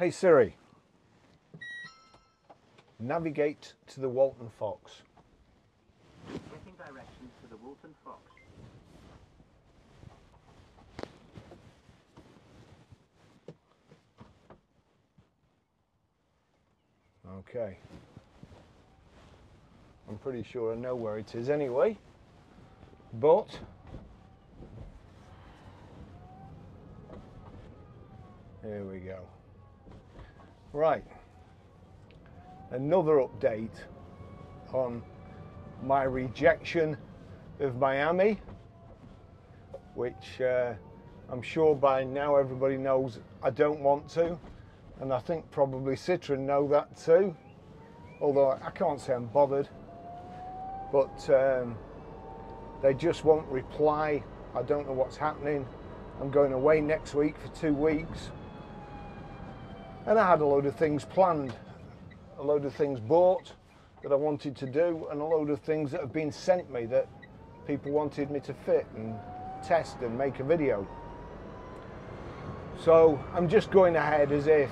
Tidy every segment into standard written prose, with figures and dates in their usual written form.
Hey Siri, navigate to the Walton Fox. Getting directions to the Walton Fox. Okay. I'm pretty sure I know where it is anyway, but here we go. Right, another update on my rejection of Miami, which I'm sure by now everybody knows I don't want to, and I think probably Citroen know that too, although I can't say I'm bothered, but they just won't reply. I don't know what's happening. I'm going away next week for 2 weeks. And I had a load of things planned, a load of things bought that I wanted to do, and a load of things that have been sent me that people wanted me to fit and test and make a video. So I'm just going ahead as if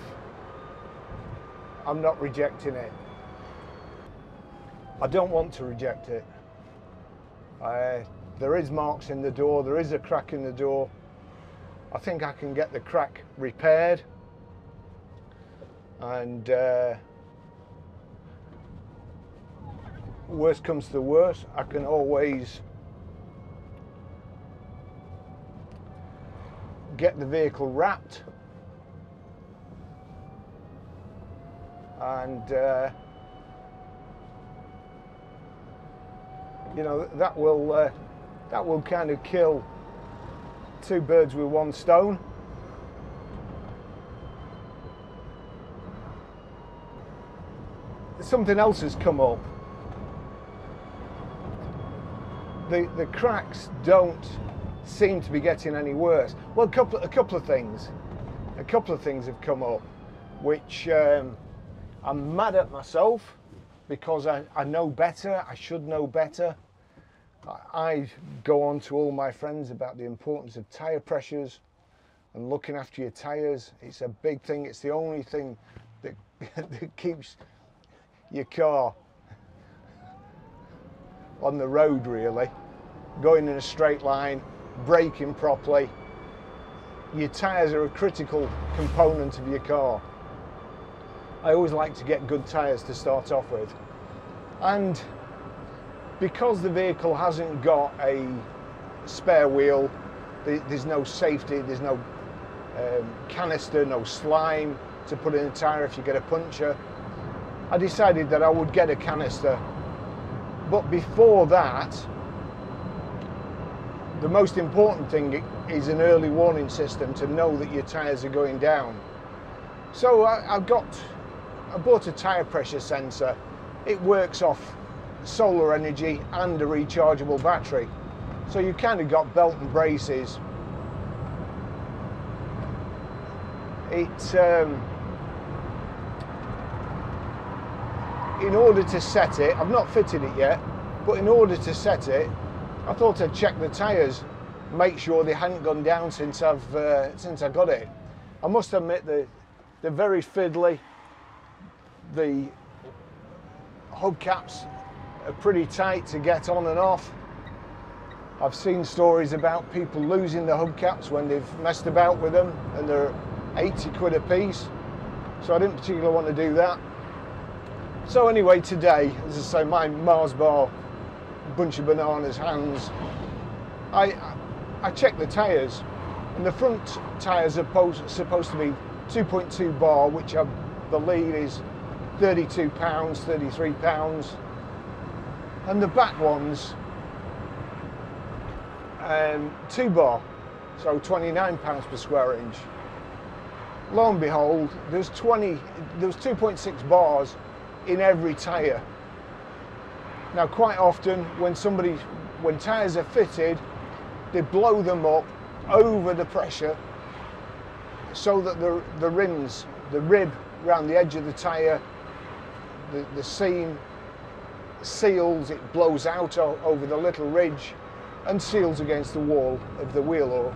I'm not rejecting it. I don't want to reject it. There is marks in the door, there is a crack in the door. I think I can get the crack repaired. And worst comes to worst, I can always get the vehicle wrapped and you know, that will kind of kill 2 birds with 1 stone. Something else has come up. The cracks don't seem to be getting any worse. Well, a couple of things have come up, which I'm mad at myself because I know better. I should know better. I go on to all my friends about the importance of tyre pressures and looking after your tyres. It's a big thing. It's the only thing that, that keeps your car on the road, really, going in a straight line, braking properly. Your tyres are a critical component of your car. I always like to get good tyres to start off with, and because the vehicle hasn't got a spare wheel, there's no safety, there's no canister, no slime to put in a tyre if you get a puncture. I decided that I would get a canister, but before that, the most important thing is an early warning system to know that your tyres are going down. So I bought a tyre pressure sensor. It works off solar energy and a rechargeable battery. So you kind of got belt and braces. In order to set it, I've not fitted it yet, but in order to set it, I thought I'd check the tyres, make sure they hadn't gone down since I got it. I must admit they're very fiddly. The hubcaps are pretty tight to get on and off. I've seen stories about people losing the hubcaps when they've messed about with them, and they're 80 quid a piece. So I didn't particularly want to do that. So anyway, today, as I say, my Mars bar, bunch of bananas hands, I checked the tyres, and the front tyres are supposed to be 2.2 bar, which I believe is £32, £33, and the back ones 2 bar, so £29 per square inch. Lo and behold, there's 2.6 bars in every tyre. Now, quite often when tyres are fitted, they blow them up over the pressure so that the rims, the rib around the edge of the tyre, the seam seals, it blows out over the little ridge and seals against the wall of the wheel.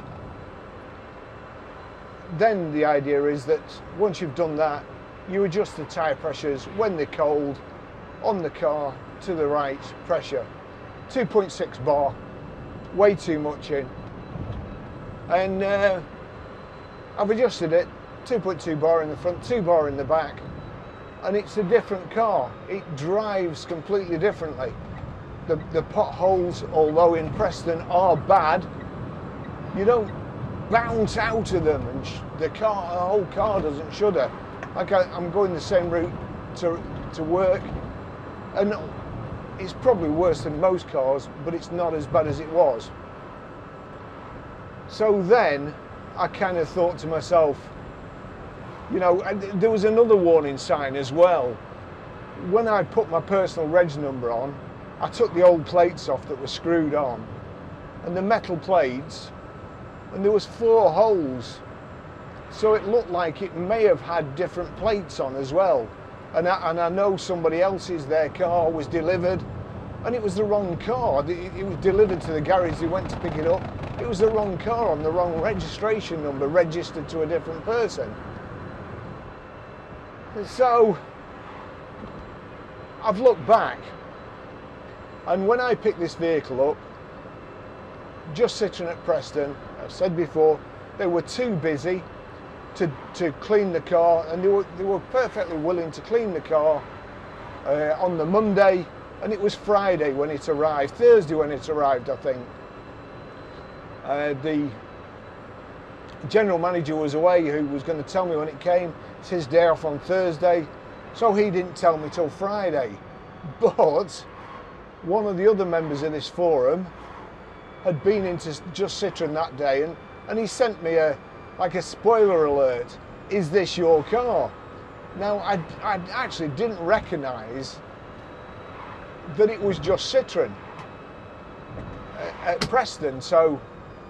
then the idea is that once you've done that, you adjust the tyre pressures when they're cold on the car to the right pressure. 2.6 bar, way too much in. And I've adjusted it, 2.2 bar in the front, 2 bar in the back, and it's a different car. It drives completely differently. The potholes, although in Preston are bad, you don't bounce out of them, and the whole car doesn't shudder. Like I'm going the same route to work, and it's probably worse than most cars, but it's not as bad as it was. So then I kind of thought to myself, you know, there was another warning sign as well. When I put my personal reg number on, I took the old plates off that were screwed on, and the metal plates, and there was 4 holes. So it looked like it may have had different plates on as well. And I know somebody else's, their car was delivered, and it was the wrong car. It was delivered to the garage, they went to pick it up. It was the wrong car on the wrong registration number, registered to a different person. So I've looked back, and when I picked this vehicle up, Just Citroen at Preston, I've said before, they were too busy to clean the car, and they were perfectly willing to clean the car on the Monday, and it was Friday when it arrived, Thursday when it arrived, I think. The general manager was away, who was going to tell me when it came. It's his day off on Thursday, so he didn't tell me till Friday. But one of the other members of this forum had been into Just Citroen that day, and he sent me like a spoiler alert. Is this your car? Now I actually didn't recognise that it was Just Citroen at Preston, so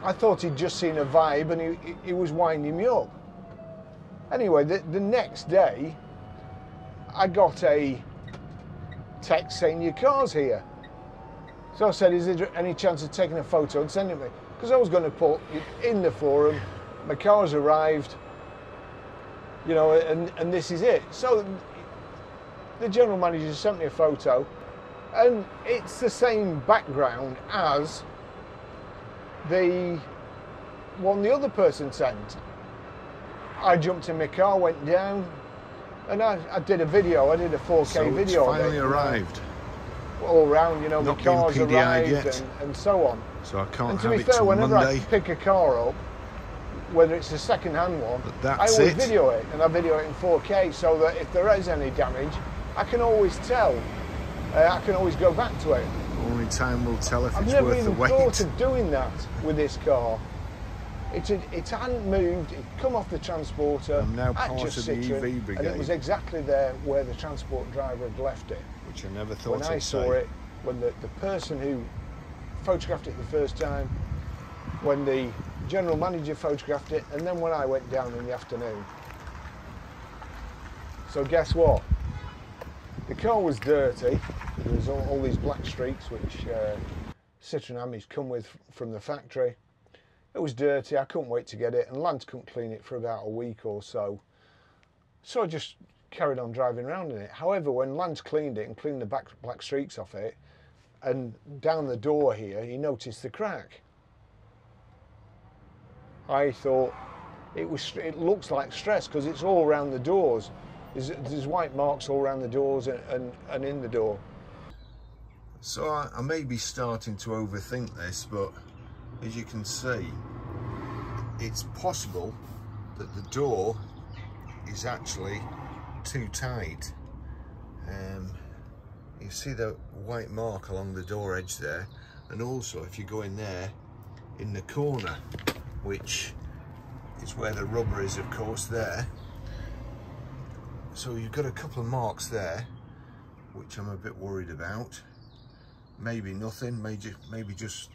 I thought he'd just seen a Vibe and he was winding me up. Anyway, the next day I got a text saying your car's here. So I said, is there any chance of taking a photo and sending it me? Because I was going to put in the forum, my car's arrived, you know, and this is it. So the general manager sent me a photo, and it's the same background as the one the other person sent. I jumped in my car, went down, and I did a video. I did a 4K video. So it's finally arrived. All round, you know, Not my car's been PDI'd arrived yet. And so on. So I can't And to have be it fair, till whenever Monday. I pick a car up, whether it's a second-hand one, But I that's always it. video it, and I video it in 4K, so that if there is any damage, I can always tell. I can always go back to it. Only time will tell if I've it's never worth the even wait. thought of doing that with this car. It hadn't moved, it'd come off the transporter I'm now at part Just of the Citroen, EV and brigade. it was exactly there where the transport driver had left it. Which I never thought When I I'd saw say. it, when the person who photographed it the first time, when the general manager photographed it, and then when I went down in the afternoon. So guess what? The car was dirty. There was all these black streaks which Citroen Amis come with from the factory. It was dirty, I couldn't wait to get it, and Lance couldn't clean it for about a week or so. So I just carried on driving around in it. However, when Lance cleaned it and cleaned the black streaks off it, and down the door here, he noticed the crack. I thought it looks like stress because it's all around the doors. There's white marks all around the doors and in the door. So I may be starting to overthink this, but as you can see, it's possible that the door is actually too tight. You see the white mark along the door edge there, and also if you go in there in the corner, which is where the rubber is, of course, there. So you've got a couple of marks there, which I'm a bit worried about. Maybe nothing, maybe just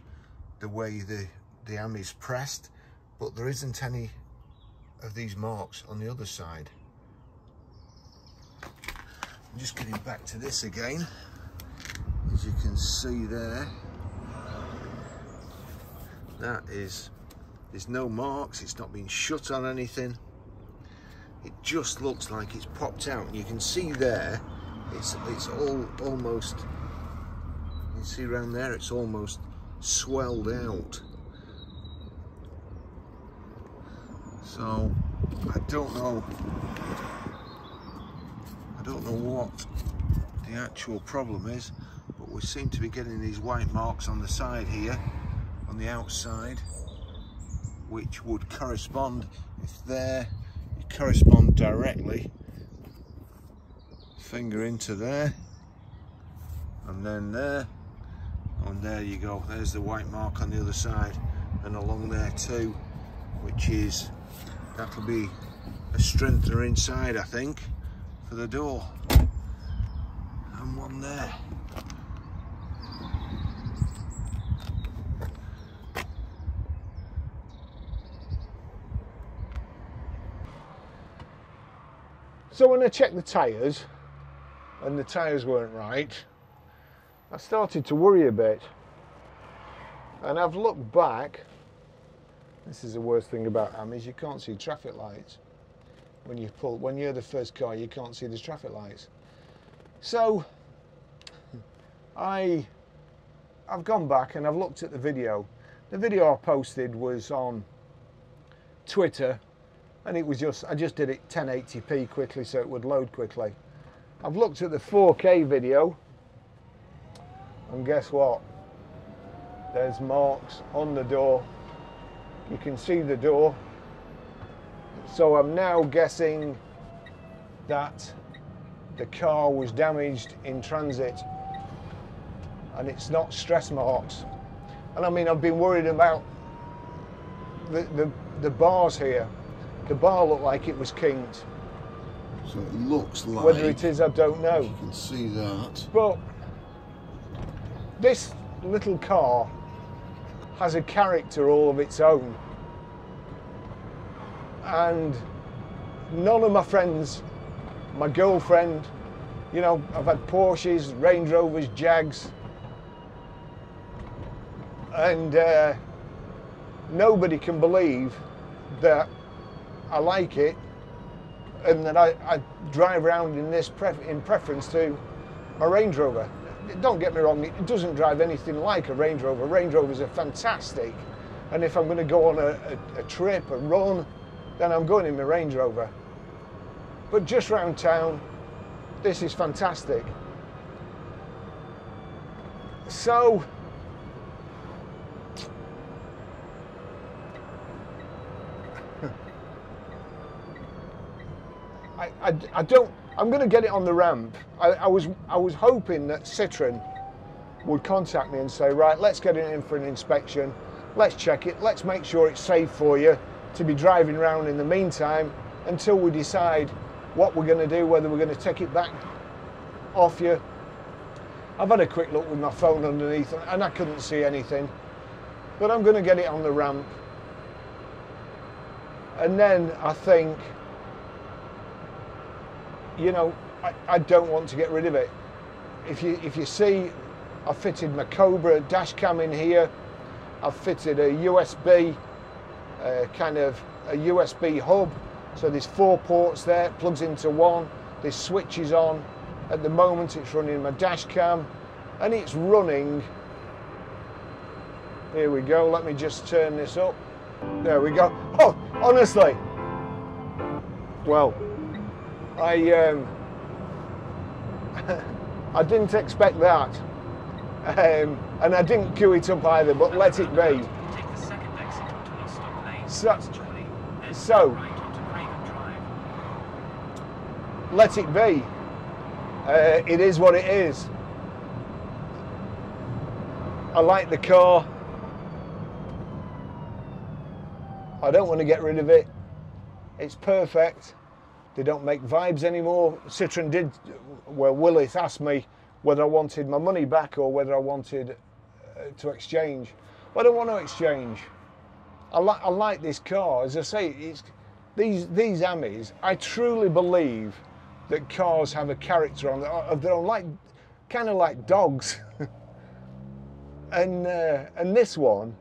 the way the Ami's pressed, but there isn't any of these marks on the other side. I'm just getting back to this again. As you can see there, there's no marks, it's not been shut on anything. it just looks like it's popped out, and you can see there it's all almost, you can see around there it's almost swelled out. So I don't know what the actual problem is, but we seem to be getting these white marks on the side here, on the outside, which would correspond, if there, you correspond directly, finger into there, and then there, and there you go, there's the white mark on the other side, and along there too, which is, that'll be a strengthener inside, I think, for the door, and one there. So when I checked the tyres, and the tyres weren't right, I started to worry a bit. And I've looked back. This is the worst thing about Amis, you can't see traffic lights. When you're the first car, you can't see the traffic lights. So I've gone back and I've looked at the video. The video I posted was on Twitter, and it was I just did it 1080p quickly so it would load quickly. I've looked at the 4K video, and guess what? There's marks on the door. You can see the door. So I'm now guessing that the car was damaged in transit, and it's not stress marks. And I mean, I've been worried about the bars here. The bar looked like it was kinked. So it looks like, whether it is, I don't know. You can see that. But this little car has a character all of its own. And none of my friends, my girlfriend, you know, I've had Porsches, Range Rovers, Jags, and nobody can believe that I like it and that I drive around in this in preference to my Range Rover. Don't get me wrong, it doesn't drive anything like a Range Rover. Range Rovers are fantastic, and if I'm going to go on a trip, a run, then I'm going in my Range Rover. But just round town, this is fantastic. So I don't, I'm going to get it on the ramp. I was hoping that Citroen would contact me and say, right, let's get it in for an inspection, let's check it, let's make sure it's safe for you to be driving around in the meantime until we decide what we're going to do, whether we're going to take it back off you. I've had a quick look with my phone underneath and I couldn't see anything, but I'm going to get it on the ramp, and then I think, you know, I don't want to get rid of it. If you see, I've fitted my Cobra dash cam in here. I've fitted a USB, kind of a USB hub. So there's 4 ports there, it plugs into one. There's switches on. At the moment it's running my dash cam, and it's running. Here we go, let me just turn this up. There we go. Oh, honestly, well, I didn't expect that, and I didn't queue it up either, but let it be. Take the second exit onto Lostock Lane. So Right onto Craven Drive. let it be. It is what it is. I like the car. I don't want to get rid of it. It's perfect. They don't make Vibes anymore. Citroen did, well, Willis asked me whether I wanted my money back or whether I wanted to exchange. Well, I don't want to exchange. I like this car. As I say, it's these Amis, I truly believe that cars have a character of their own, like kind of like dogs. and this one,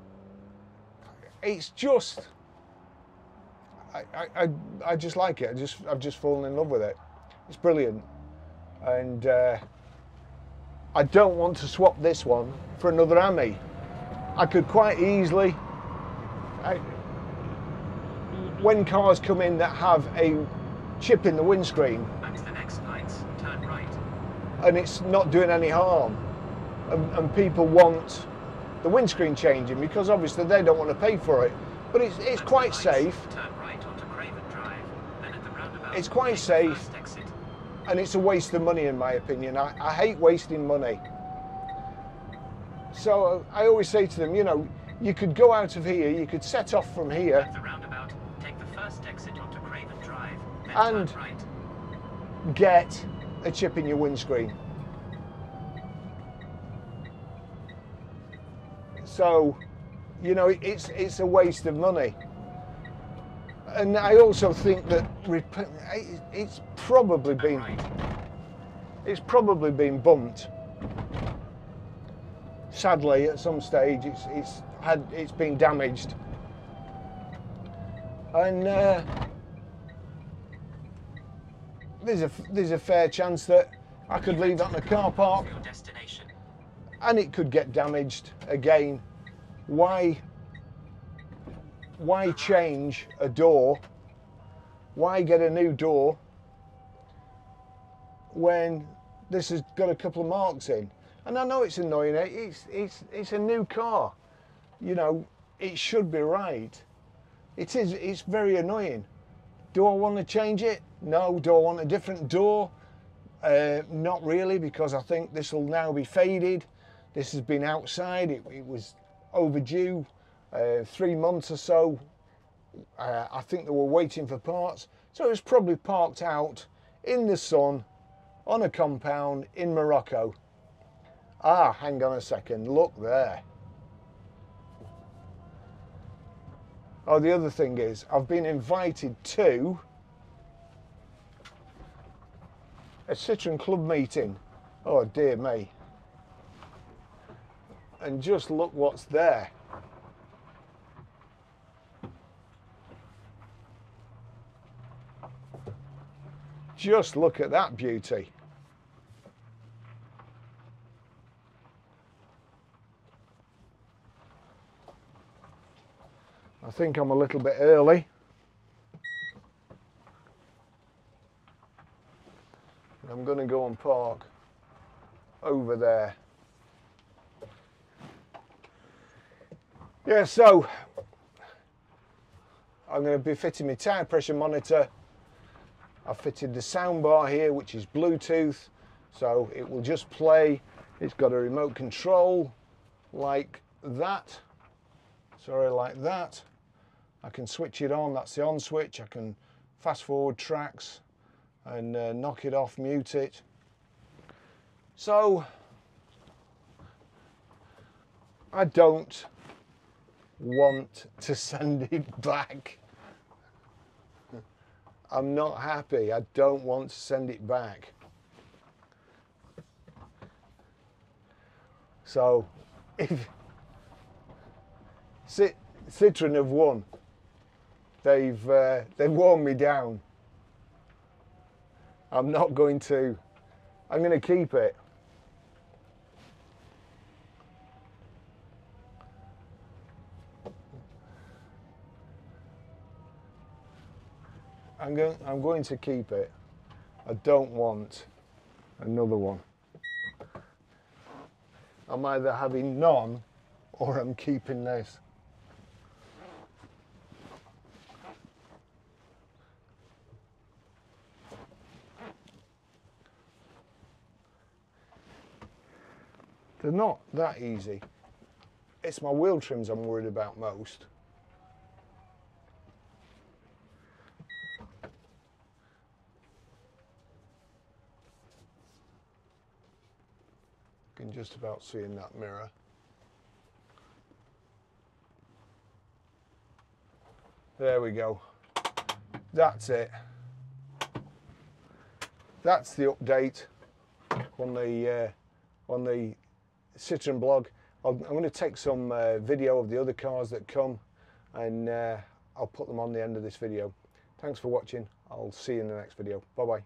it's just, I just like it. I've just fallen in love with it. It's brilliant, and I don't want to swap this one for another Ami. I could quite easily. When cars come in that have a chip in the windscreen, At the next lights, turn right. and it's not doing any harm, and people want the windscreen changing because obviously they don't want to pay for it, but it's quite safe. Turn right onto Craven Drive, then at the roundabout, It's quite take the safe. first exit. And it's a waste of money in my opinion. I hate wasting money. So I always say to them, you know, you could go out of here, you could set off from here At the roundabout, take the first exit onto Craven Drive, then And- turn right. get a chip in your windscreen. So, you know, it's a waste of money. And I also think that it's probably been bumped. Sadly, at some stage, it's been damaged, and there's a fair chance that I could leave that in the car park, Your destination. and it could get damaged again. Why change a door? Why get a new door when this has got a couple of marks in? And I know it's annoying. It's a new car. You know, it should be right. It is. It's very annoying. Do I want to change it? No. Do I want a different door? Not really, because I think this will now be faded. This has been outside. It was overdue, 3 months or so. I think they were waiting for parts. So it was probably parked out in the sun on a compound in Morocco. Ah, hang on a second, look there. Oh, the other thing is, I've been invited to a Citroen club meeting. Oh dear me. And just look what's there. Just look at that beauty. I think I'm a little bit early. I'm going to go and park over there. Yeah, so I'm going to be fitting my tyre pressure monitor. I've fitted the sound bar here, which is Bluetooth, so it will just play. It's got a remote control like that. Sorry, like that. I can switch it on, that's the on switch. I can fast forward tracks and knock it off, mute it. So I don't want to send it back. I'm not happy. I don't want to send it back. So if Citroen have won, they've worn me down. I'm not going to. I'm going to keep it. I'm going to keep it. I don't want another one. I'm either having none or I'm keeping this. They're not that easy. It's my wheel trims I'm worried about most. You can just about see in that mirror. There we go. That's it. That's the update on the Citroen blog. I'm going to take some video of the other cars that come, and I'll put them on the end of this video. Thanks for watching. I'll see you in the next video. Bye bye.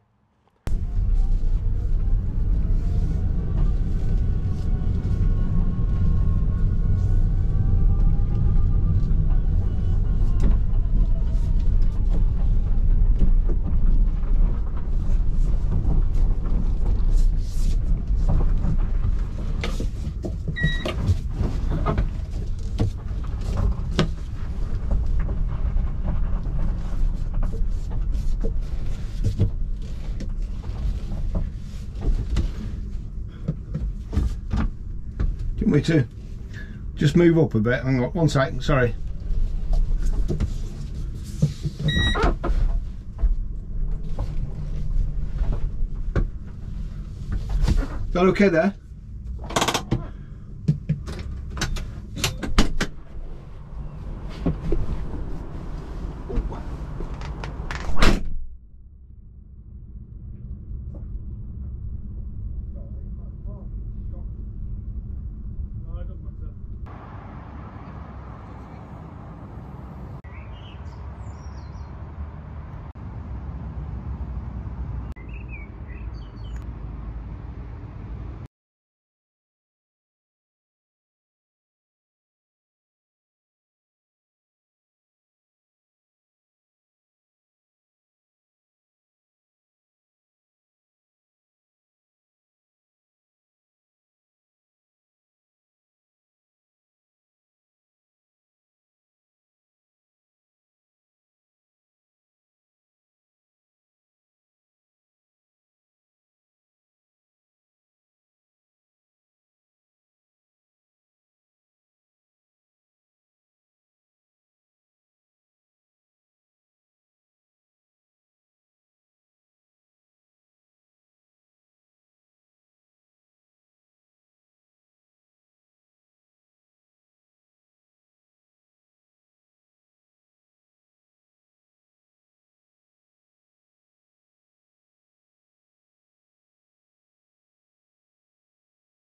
Do you want me to just move up a bit? Hang on, 1 second, sorry. Is that okay there?